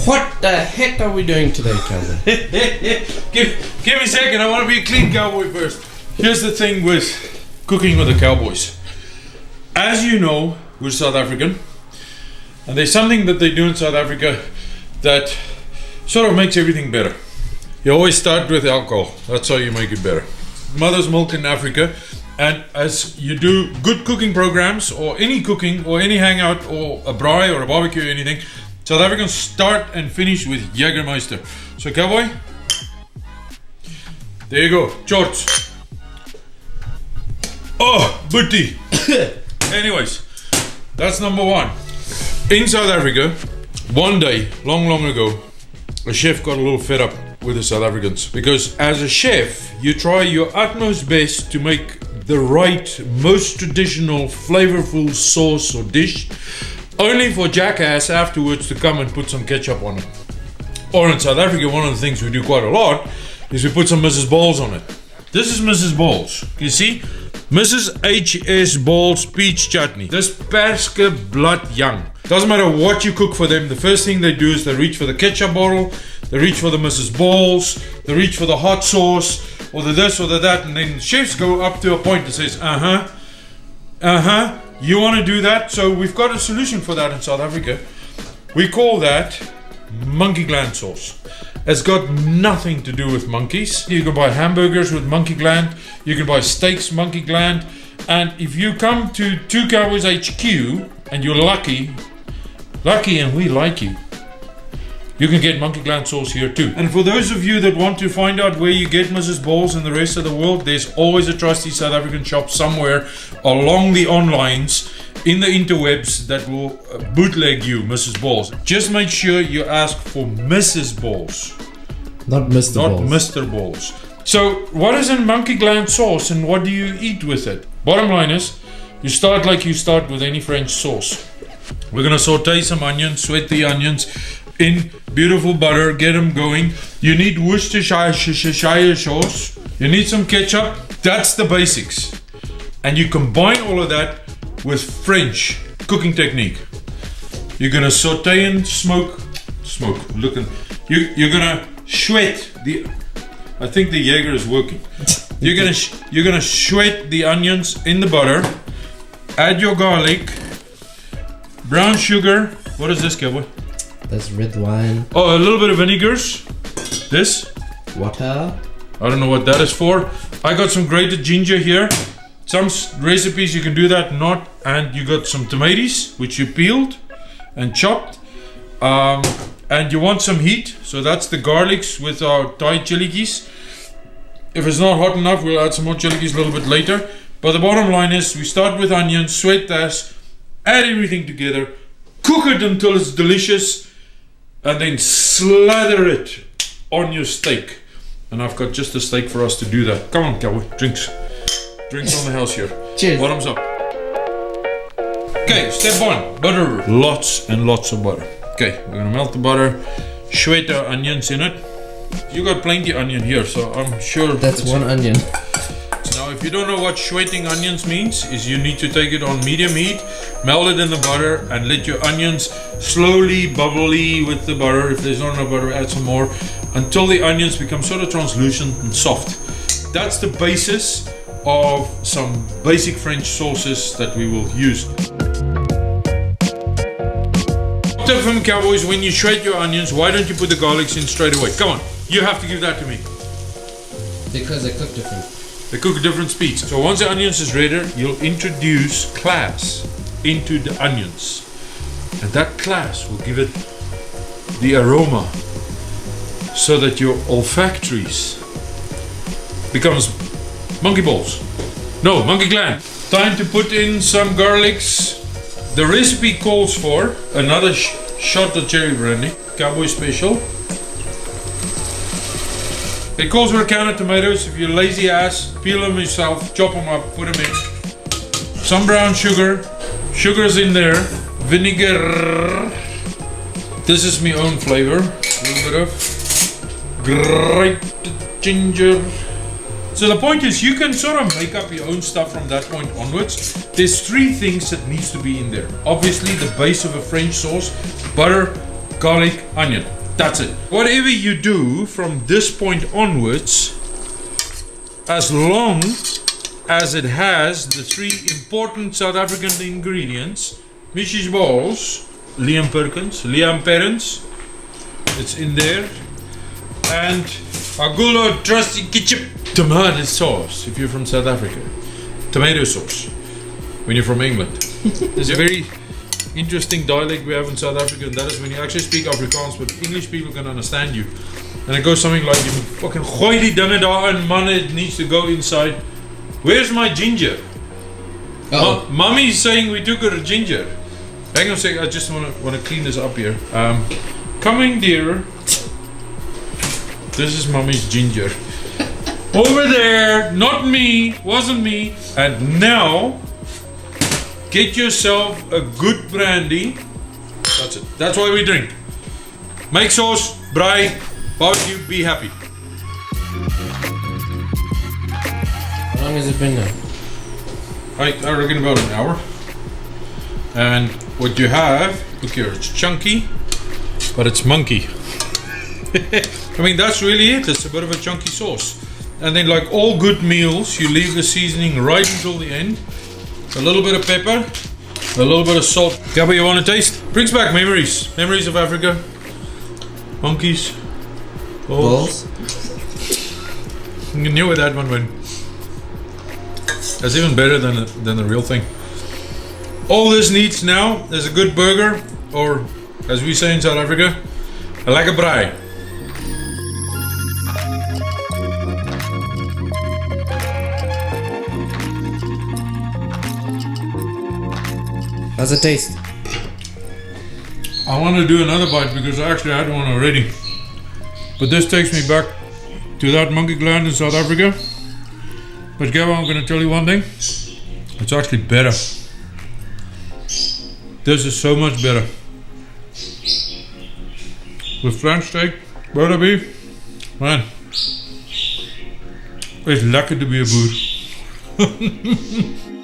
What the heck are we doing today, Cowboy? give me a second, I want to be a clean cowboy first. Here's the thing with cooking with the Cowboys. As you know, we're South African, and there's something that they do in South Africa that sort of makes everything better. You always start with alcohol, that's how you make it better. Mother's milk in Africa, and as you do good cooking programs, or any cooking, or any hangout, or a braai, or a barbecue, or anything, South Africans start and finish with Jägermeister. So Cowboy, there you go, George. Oh, booty. Anyways, that's number one. In South Africa, one day, long ago, a chef got a little fed up with the South Africans, because as a chef, you try your utmost best to make the right, most traditional, flavorful sauce or dish, only for jackass afterwards to come and put some ketchup on it. Or in South Africa, one of the things we do quite a lot is we put some Mrs. Balls on it. This is Mrs. Balls. You see? Mrs. H.S. Balls peach chutney. This perske blood young. Doesn't matter what you cook for them, the first thing they do is they reach for the ketchup bottle, they reach for the Mrs. Balls, they reach for the hot sauce, or the this or the that, and then chefs go up to a point that says, you want to do that? So we've got a solution for that in South Africa. We call that Monkey Gland sauce. It's got nothing to do with monkeys. You can buy hamburgers with Monkey Gland, you can buy steaks Monkey Gland, and if you come to Two Cowboys HQ and you're lucky and we like you, you can get Monkey Gland sauce here too. And for those of you that want to find out where you get Mrs. Balls in the rest of the world, there's always a trusty South African shop somewhere along the onlines in the interwebs that will bootleg you Mrs. Balls. Just make sure you ask for Mrs. Balls. Not Mr. Balls. Not Mr. Balls. So what is in Monkey Gland sauce and what do you eat with it? Bottom line is, you start like you start with any French sauce. We're gonna saute some onions, sweat the onions in beautiful butter, get them going. You need Worcestershire sauce. You need some ketchup. That's the basics. And you combine all of that with French cooking technique. You're gonna saute and smoke. Looking. You're gonna sweat the. I think the Jaeger is working. You're gonna sweat the onions in the butter. Add your garlic, brown sugar. What is this, Cowboy? That's red wine. Oh, a little bit of vinegars. This. Water. I don't know what that is for. I got some grated ginger here. Some recipes you can do that, not. And you got some tomatoes, which you peeled and chopped. And you want some heat, so that's the garlics with our Thai chili keys. If it's not hot enough, we'll add some more chili keys a little bit later. But the bottom line is, we start with onions, sweat that, add everything together, cook it until it's delicious, and then slather it on your steak. And I've got just a steak for us to do that. Come on, Cowboy, drinks. Drinks on the house here. Cheers. Bottoms up. Okay, step one, butter. Lots and lots of butter. Okay, we're gonna melt the butter, sweat our onions in it. You got plenty of onion here, so I'm sure that's one onion. Now, if you don't know what sweating onions means, is you need to take it on medium heat, melt it in the butter, and let your onions slowly bubbly with the butter. If there's not enough butter, add some more, until the onions become sort of translucent and soft. That's the basis of some basic French sauces that we will use. Tip from Cowboys, when you shred your onions, why don't you put the garlics in straight away? Come on, you have to give that to me. Because they cook different. They cook at different speeds. So once the onions is ready, you'll introduce class into the onions. And that class will give it the aroma so that your olfactories becomes monkey balls. No, monkey gland. Time to put in some garlics. The recipe calls for another shot of cherry brandy, Cowboy special. It calls for a can of tomatoes. If you're lazy ass, peel them yourself, chop them up, put them in. Some brown sugar. Sugar's in there. Vinegar. This is my own flavor. A little bit of grated ginger. So the point is, you can sort of make up your own stuff from that point onwards. There's three things that needs to be in there. Obviously, the base of a French sauce: butter, garlic, onion. That's it. Whatever you do from this point onwards, as long as it has the three important South African ingredients, Mrs. Balls, Liam Perrins, it's in there, and Agulo Trusty Ketchup, tomato sauce if you're from South Africa, tomato sauce when you're from England. There's a very interesting dialect we have in South Africa, and that is when you actually speak Afrikaans, but English people can understand you. And it goes something like, you fucking gooi die dinge daarin, man, it needs to go inside. Where's my ginger? Mummy's saying we took her ginger. Hang on a second, I just want to clean this up here. Coming dear. This is Mummy's ginger. Over there, not me, wasn't me. And now, get yourself a good brandy. That's it. That's why we drink. Make sauce, braai, barbecue, be happy. How long has it been now? I reckon about an hour. And what you have, look here, it's chunky, but it's monkey. I mean, that's really it. It's a bit of a chunky sauce. And then, like all good meals, you leave the seasoning right until the end. A little bit of pepper, a little bit of salt. Gabba, you want to taste? Brings back memories. Memories of Africa. Monkeys. Balls. You knew where that one went. That's even better than the real thing. All this needs now is a good burger, or as we say in South Africa, a lekker braai. How's it taste? I want to do another bite because I actually had one already. But this takes me back to that Monkey Gland in South Africa. But Gabba, I'm going to tell you one thing. It's actually better. This is so much better. With French steak, butter beef, man. It's lekker to be a boer.